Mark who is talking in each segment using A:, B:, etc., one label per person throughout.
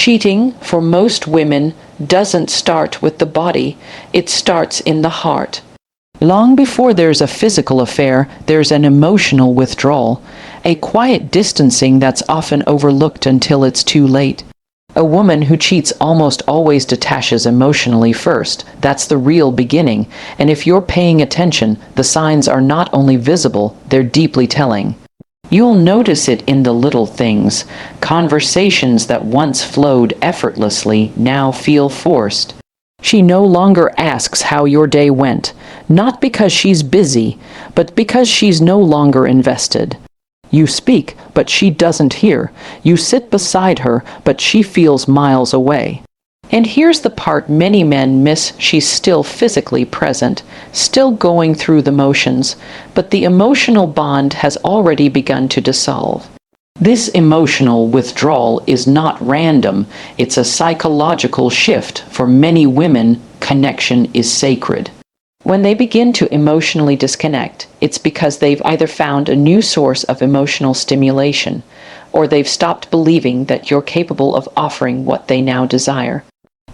A: Cheating, for most women, doesn't start with the body, it starts in the heart. Long before there's a physical affair, there's an emotional withdrawal, a quiet distancing that's often overlooked until it's too late. A woman who cheats almost always detaches emotionally first. That's the real beginning, and if you're paying attention, the signs are not only visible, they're deeply telling. You'll notice it in the little things. Conversations that once flowed effortlessly now feel forced. She no longer asks how your day went, not because she's busy, but because she's no longer invested. You speak, but she doesn't hear. You sit beside her, but she feels miles away. And here's the part many men miss: she's still physically present, still going through the motions, but the emotional bond has already begun to dissolve. This emotional withdrawal is not random, it's a psychological shift. For many women, connection is sacred. When they begin to emotionally disconnect, it's because they've either found a new source of emotional stimulation, or they've stopped believing that you're capable of offering what they now desire.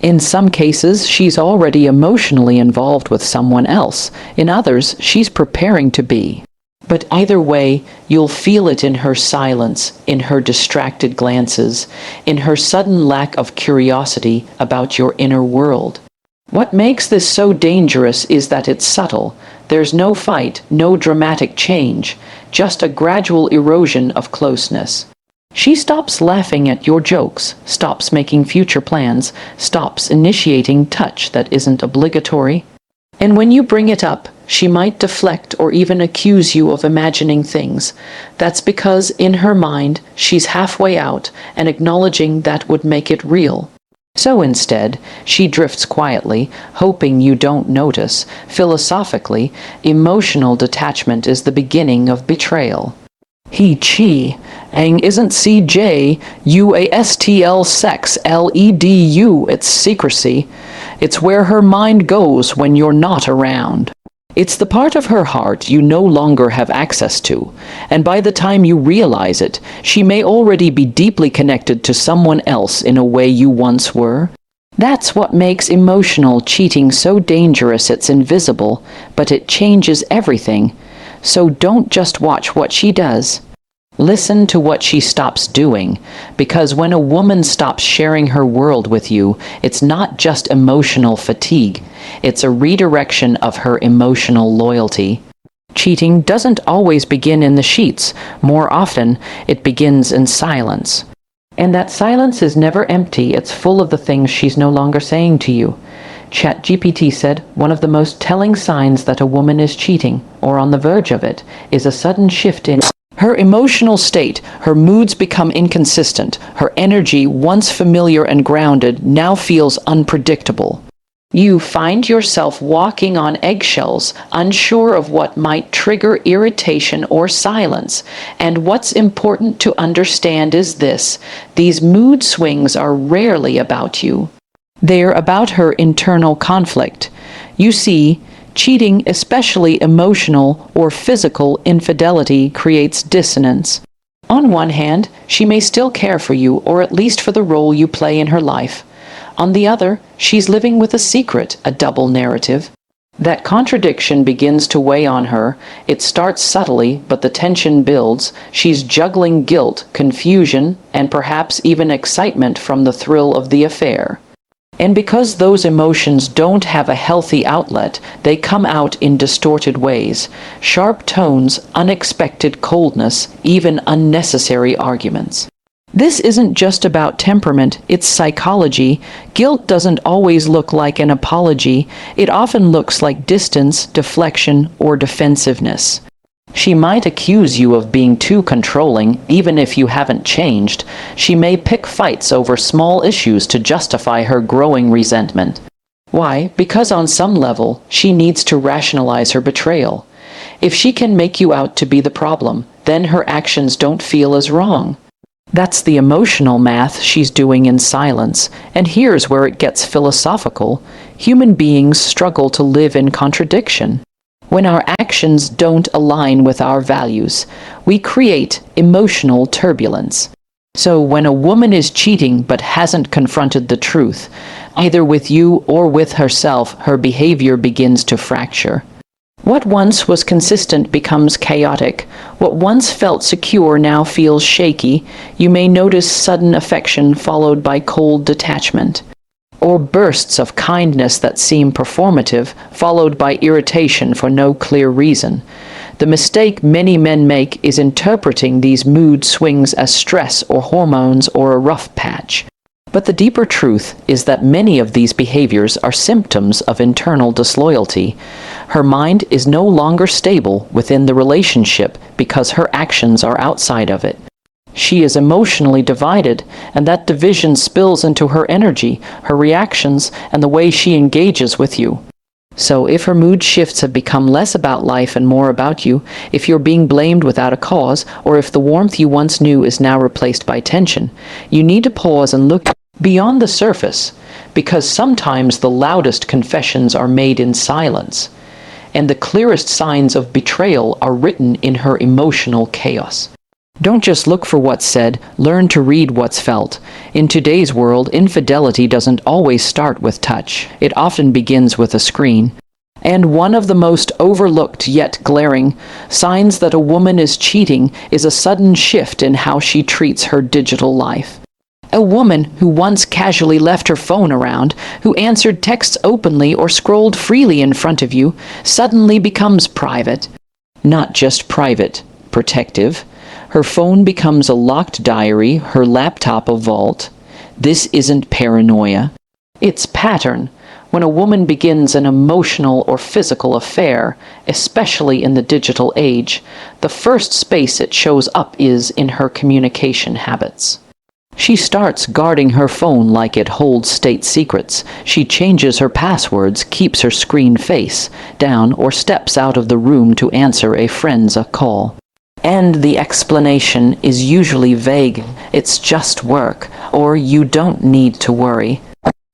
A: In some cases, she's already emotionally involved with someone else. In others, she's preparing to be. But either way, you'll feel it in her silence, in her distracted glances, in her sudden lack of curiosity about your inner world. What makes this so dangerous is that it's subtle. There's no fight, no dramatic change, just a gradual erosion of closeness. She stops laughing at your jokes, stops making future plans, stops initiating touch that isn't obligatory. And when you bring it up, she might deflect or even accuse you of imagining things. That's because in her mind, she's halfway out, and acknowledging that would make it real. So instead, she drifts quietly, hoping you don't notice. Philosophically, emotional detachment is the beginning of betrayal. He chi, ang isn't CJ, UASTL sex, LEDU, it's secrecy. It's where her mind goes when you're not around. It's the part of her heart you no longer have access to, and by the time you realize it, she may already be deeply connected to someone else in a way you once were. That's what makes emotional cheating so dangerous. It's invisible, but it changes everything. So don't just watch what she does. Listen to what she stops doing, because when a woman stops sharing her world with you, it's not just emotional fatigue, it's a redirection of her emotional loyalty. Cheating doesn't always begin in the sheets. More often, it begins in silence. And that silence is never empty, it's full of the things she's no longer saying to you. ChatGPT said one of the most telling signs that a woman is cheating, or on the verge of it, is a sudden shift in her emotional state. Her moods become inconsistent. Her energy, once familiar and grounded, now feels unpredictable. You find yourself walking on eggshells, unsure of what might trigger irritation or silence. And what's important to understand is this: these mood swings are rarely about you. They're about her internal conflict. You see, cheating, especially emotional or physical infidelity, creates dissonance. On one hand, she may still care for you, or at least for the role you play in her life. On the other, she's living with a secret, a double narrative. That contradiction begins to weigh on her. It starts subtly, but the tension builds. She's juggling guilt, confusion, and perhaps even excitement from the thrill of the affair. And because those emotions don't have a healthy outlet, they come out in distorted ways. Sharp tones, unexpected coldness, even unnecessary arguments. This isn't just about temperament, it's psychology. Guilt doesn't always look like an apology. It often looks like distance, deflection, or defensiveness. She might accuse you of being too controlling, even if you haven't changed. She may pick fights over small issues to justify her growing resentment. Why? Because on some level, she needs to rationalize her betrayal. If she can make you out to be the problem, then her actions don't feel as wrong. That's the emotional math she's doing in silence, and here's where it gets philosophical. Human beings struggle to live in contradiction. When our actions don't align with our values, we create emotional turbulence. So when a woman is cheating but hasn't confronted the truth, either with you or with herself, her behavior begins to fracture. What once was consistent becomes chaotic. What once felt secure now feels shaky. You may notice sudden affection followed by cold detachment, or bursts of kindness that seem performative, followed by irritation for no clear reason. The mistake many men make is interpreting these mood swings as stress or hormones or a rough patch. But the deeper truth is that many of these behaviors are symptoms of internal disloyalty. Her mind is no longer stable within the relationship because her actions are outside of it. She is emotionally divided, and that division spills into her energy, her reactions, and the way she engages with you. So if her mood shifts have become less about life and more about you, if you're being blamed without a cause, or if the warmth you once knew is now replaced by tension, you need to pause and look beyond the surface, because sometimes the loudest confessions are made in silence, and the clearest signs of betrayal are written in her emotional chaos. Don't just look for what's said, learn to read what's felt. In today's world, infidelity doesn't always start with touch. It often begins with a screen. And one of the most overlooked yet glaring signs that a woman is cheating is a sudden shift in how she treats her digital life. A woman who once casually left her phone around, who answered texts openly or scrolled freely in front of you, suddenly becomes private. Not just private, protective. Her phone becomes a locked diary, her laptop a vault. This isn't paranoia. It's pattern. When a woman begins an emotional or physical affair, especially in the digital age, the first space it shows up is in her communication habits. She starts guarding her phone like it holds state secrets. She changes her passwords, keeps her screen face down, or steps out of the room to answer a friend's call. And the explanation is usually vague. It's just work, or you don't need to worry.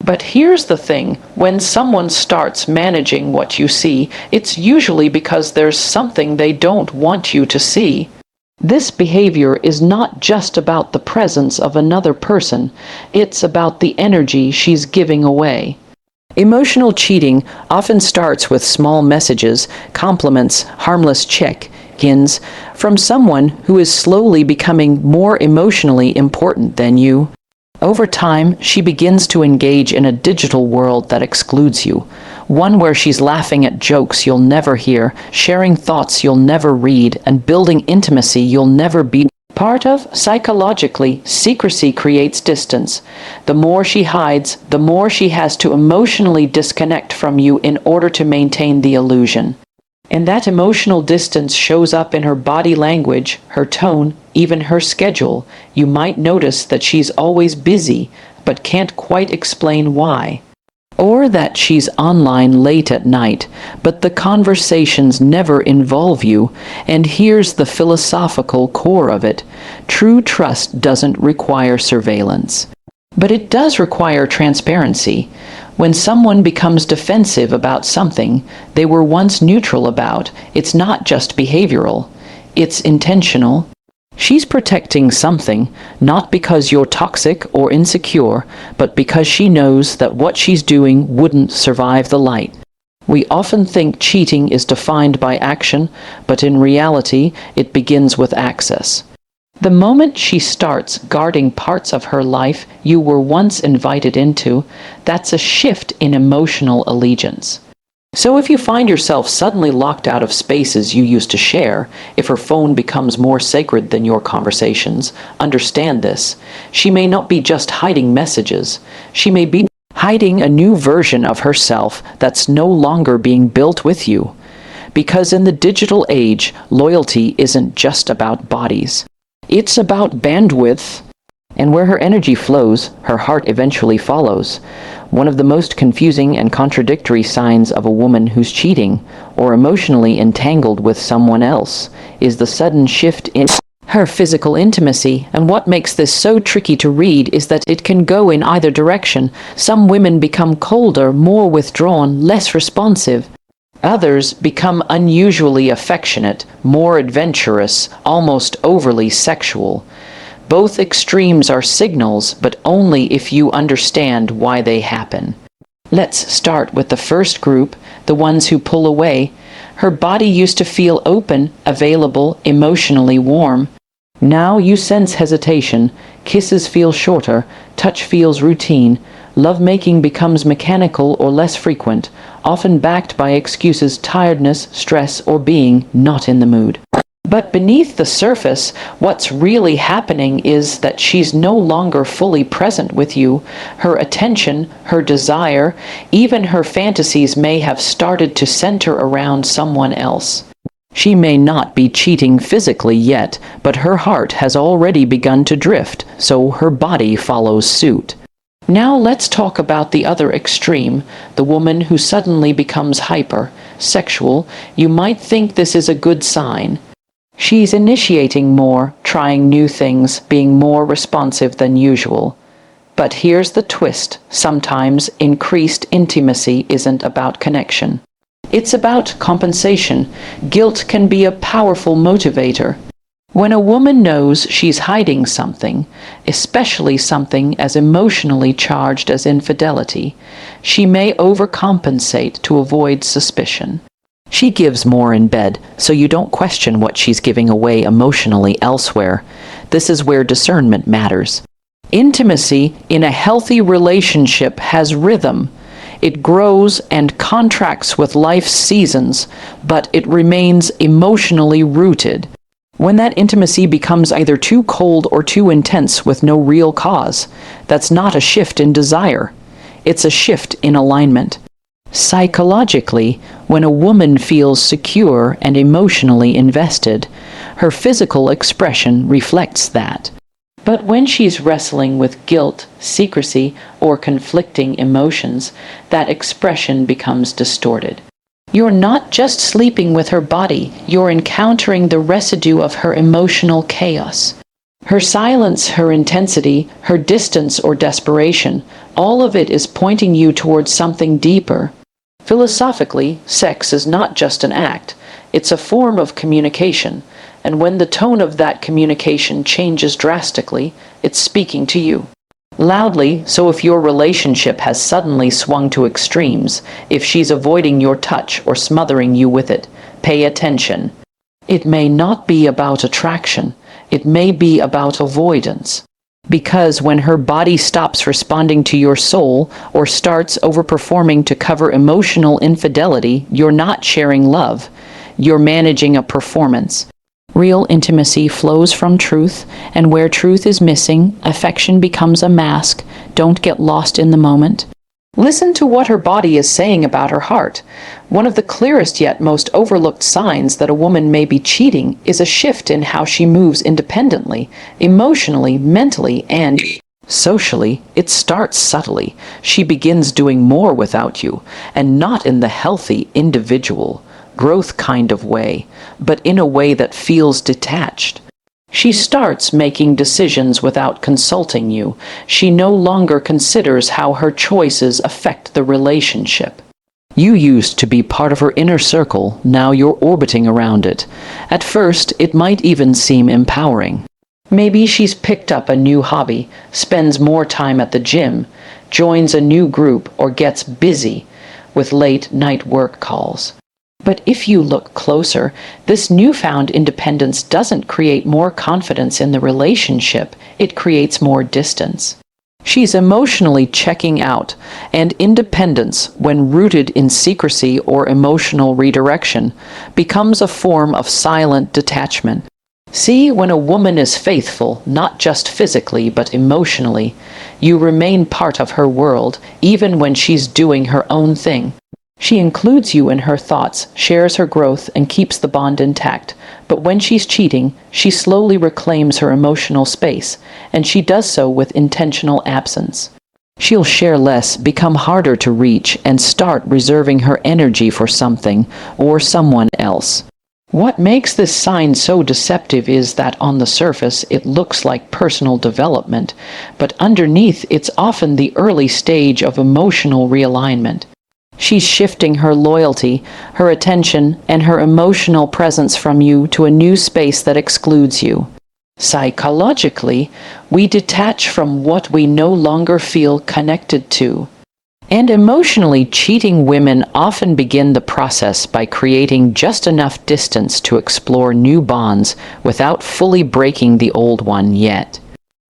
A: But here's the thing, when someone starts managing what you see, it's usually because there's something they don't want you to see. This behavior is not just about the presence of another person, it's about the energy she's giving away. Emotional cheating often starts with small messages, compliments, harmless check-ins from someone who is slowly becoming more emotionally important than you. Over time, she begins to engage in a digital world that excludes you, one where she's laughing at jokes you'll never hear, sharing thoughts you'll never read, and building intimacy you'll never be part of. Psychologically, secrecy creates distance. The more she hides, the more she has to emotionally disconnect from you in order to maintain the illusion. And that emotional distance shows up in her body language, her tone, even her schedule. You might notice that she's always busy, but can't quite explain why. Or that she's online late at night, but the conversations never involve you. And here's the philosophical core of it. True trust doesn't require surveillance. But it does require transparency. When someone becomes defensive about something they were once neutral about, it's not just behavioral, it's intentional. She's protecting something, not because you're toxic or insecure, but because she knows that what she's doing wouldn't survive the light. We often think cheating is defined by action, but in reality, it begins with access. The moment she starts guarding parts of her life you were once invited into, that's a shift in emotional allegiance. So if you find yourself suddenly locked out of spaces you used to share, if her phone becomes more sacred than your conversations, understand this. She may not be just hiding messages. She may be hiding a new version of herself that's no longer being built with you. Because in the digital age, loyalty isn't just about bodies. It's about bandwidth, and where her energy flows, her heart eventually follows. One of the most confusing and contradictory signs of a woman who's cheating or emotionally entangled with someone else is the sudden shift in her physical intimacy. And what makes this so tricky to read is that it can go in either direction. Some women become colder, more withdrawn, less responsive. Others become unusually affectionate, more adventurous, almost overly sexual. Both extremes are signals, but only if you understand why they happen. Let's start with the first group, the ones who pull away. Her body used to feel open, available, emotionally warm. Now you sense hesitation, kisses feel shorter, touch feels routine, lovemaking becomes mechanical or less frequent, often backed by excuses, tiredness, stress, or being not in the mood. But beneath the surface, what's really happening is that she's no longer fully present with you. Her attention, her desire, even her fantasies may have started to center around someone else. She may not be cheating physically yet, but her heart has already begun to drift, so her body follows suit. Now let's talk about the other extreme, the woman who suddenly becomes hyper, sexual. You might think this is a good sign. She's initiating more, trying new things, being more responsive than usual. But here's the twist. Sometimes increased intimacy isn't about connection. It's about compensation. Guilt can be a powerful motivator. When a woman knows she's hiding something, especially something as emotionally charged as infidelity, she may overcompensate to avoid suspicion. She gives more in bed, so you don't question what she's giving away emotionally elsewhere. This is where discernment matters. Intimacy in a healthy relationship has rhythm. It grows and contracts with life's seasons, but it remains emotionally rooted. When that intimacy becomes either too cold or too intense with no real cause, that's not a shift in desire. It's a shift in alignment. Psychologically, when a woman feels secure and emotionally invested, her physical expression reflects that. But when she's wrestling with guilt, secrecy, or conflicting emotions, that expression becomes distorted. You're not just sleeping with her body, you're encountering the residue of her emotional chaos. Her silence, her intensity, her distance or desperation, all of it is pointing you towards something deeper. Philosophically, sex is not just an act, it's a form of communication, and when the tone of that communication changes drastically, it's speaking to you. Loudly, so if your relationship has suddenly swung to extremes, if she's avoiding your touch or smothering you with it, pay attention. It may not be about attraction, it may be about avoidance. Because when her body stops responding to your soul or starts overperforming to cover emotional infidelity, you're not sharing love. You're managing a performance. Real intimacy flows from truth, and where truth is missing, affection becomes a mask. Don't get lost in the moment. Listen to what her body is saying about her heart. One of the clearest yet most overlooked signs that a woman may be cheating is a shift in how she moves independently, emotionally, mentally, and socially. It starts subtly. She begins doing more without you, and not in the healthy, individual, growth kind of way, but in a way that feels detached. She starts making decisions without consulting you. She no longer considers how her choices affect the relationship. You used to be part of her inner circle, now you're orbiting around it. At first, it might even seem empowering. Maybe she's picked up a new hobby, spends more time at the gym, joins a new group, or gets busy with late-night work calls. But if you look closer, this newfound independence doesn't create more confidence in the relationship, it creates more distance. She's emotionally checking out, and independence, when rooted in secrecy or emotional redirection, becomes a form of silent detachment. See, when a woman is faithful, not just physically but emotionally, you remain part of her world, even when she's doing her own thing. She includes you in her thoughts, shares her growth, and keeps the bond intact. But when she's cheating, she slowly reclaims her emotional space, and she does so with intentional absence. She'll share less, become harder to reach, and start reserving her energy for something or someone else. What makes this sign so deceptive is that on the surface it looks like personal development, but underneath it's often the early stage of emotional realignment. She's shifting her loyalty, her attention, and her emotional presence from you to a new space that excludes you. Psychologically, we detach from what we no longer feel connected to. And emotionally cheating women often begin the process by creating just enough distance to explore new bonds without fully breaking the old one yet.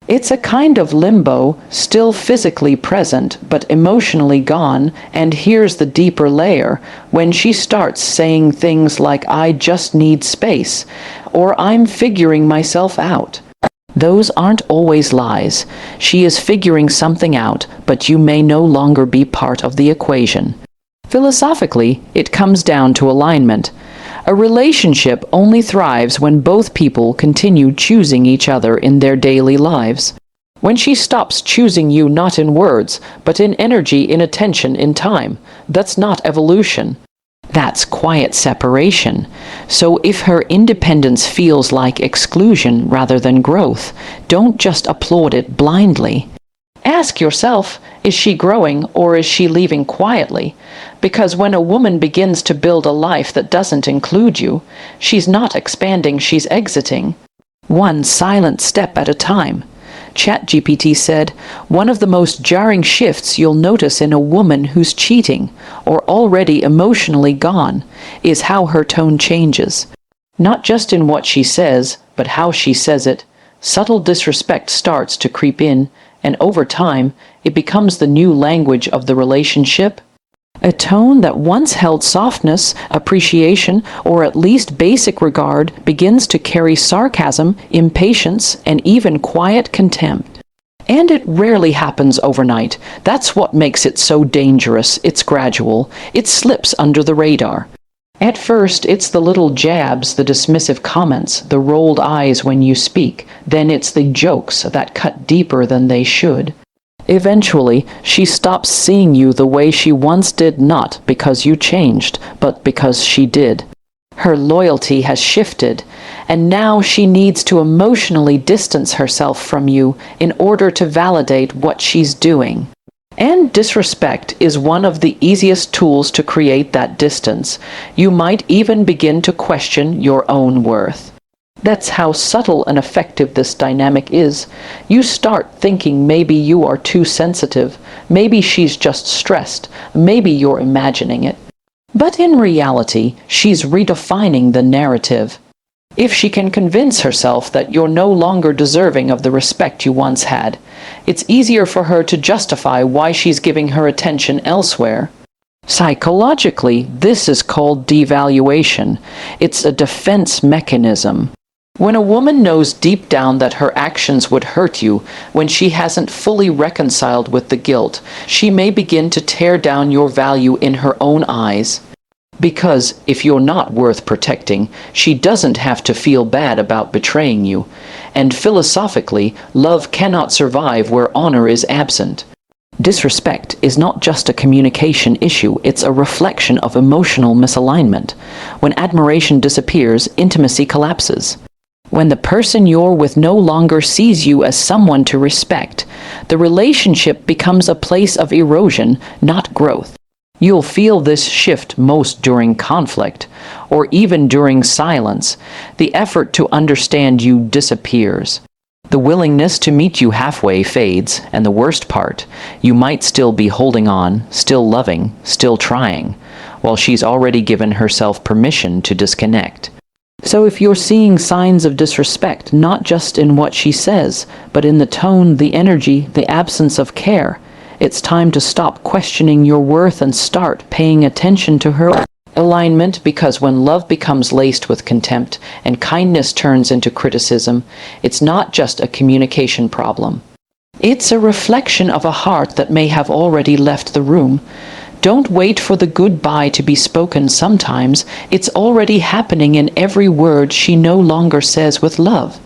A: It's a kind of limbo, still physically present, but emotionally gone, and here's the deeper layer. When she starts saying things like, "I just need space," or "I'm figuring myself out." Those aren't always lies. She is figuring something out, but you may no longer be part of the equation. Philosophically, it comes down to alignment. A relationship only thrives when both people continue choosing each other in their daily lives. When she stops choosing you not in words, but in energy, in attention, in time, that's not evolution. That's quiet separation. So if her independence feels like exclusion rather than growth, don't just applaud it blindly. Ask yourself, is she growing or is she leaving quietly? Because when a woman begins to build a life that doesn't include you, she's not expanding, she's exiting. One silent step at a time. ChatGPT said, one of the most jarring shifts you'll notice in a woman who's cheating or already emotionally gone is how her tone changes. Not just in what she says, but how she says it. Subtle disrespect starts to creep in, and over time, it becomes the new language of the relationship. A tone that once held softness, appreciation, or at least basic regard begins to carry sarcasm, impatience, and even quiet contempt. And it rarely happens overnight. That's what makes it so dangerous. It's gradual. It slips under the radar. At first, it's the little jabs, the dismissive comments, the rolled eyes when you speak. Then it's the jokes that cut deeper than they should. Eventually, she stops seeing you the way she once did, not because you changed, but because she did. Her loyalty has shifted, and now she needs to emotionally distance herself from you in order to validate what she's doing. And disrespect is one of the easiest tools to create that distance. You might even begin to question your own worth. That's how subtle and effective this dynamic is. You start thinking maybe you are too sensitive, maybe she's just stressed, maybe you're imagining it. But in reality, she's redefining the narrative. If she can convince herself that you're no longer deserving of the respect you once had, it's easier for her to justify why she's giving her attention elsewhere. Psychologically, this is called devaluation. It's a defense mechanism. When a woman knows deep down that her actions would hurt you, when she hasn't fully reconciled with the guilt, she may begin to tear down your value in her own eyes. Because if you're not worth protecting, she doesn't have to feel bad about betraying you. And philosophically, love cannot survive where honor is absent. Disrespect is not just a communication issue, it's a reflection of emotional misalignment. When admiration disappears, intimacy collapses. When the person you're with no longer sees you as someone to respect, the relationship becomes a place of erosion, not growth. You'll feel this shift most during conflict, or even during silence. The effort to understand you disappears. The willingness to meet you halfway fades, and the worst part, you might still be holding on, still loving, still trying, while she's already given herself permission to disconnect. So if you're seeing signs of disrespect, not just in what she says, but in the tone, the energy, the absence of care, it's time to stop questioning your worth and start paying attention to her alignment, because when love becomes laced with contempt and kindness turns into criticism, it's not just a communication problem. It's a reflection of a heart that may have already left the room. Don't wait for the goodbye to be spoken sometimes. It's already happening in every word she no longer says with love.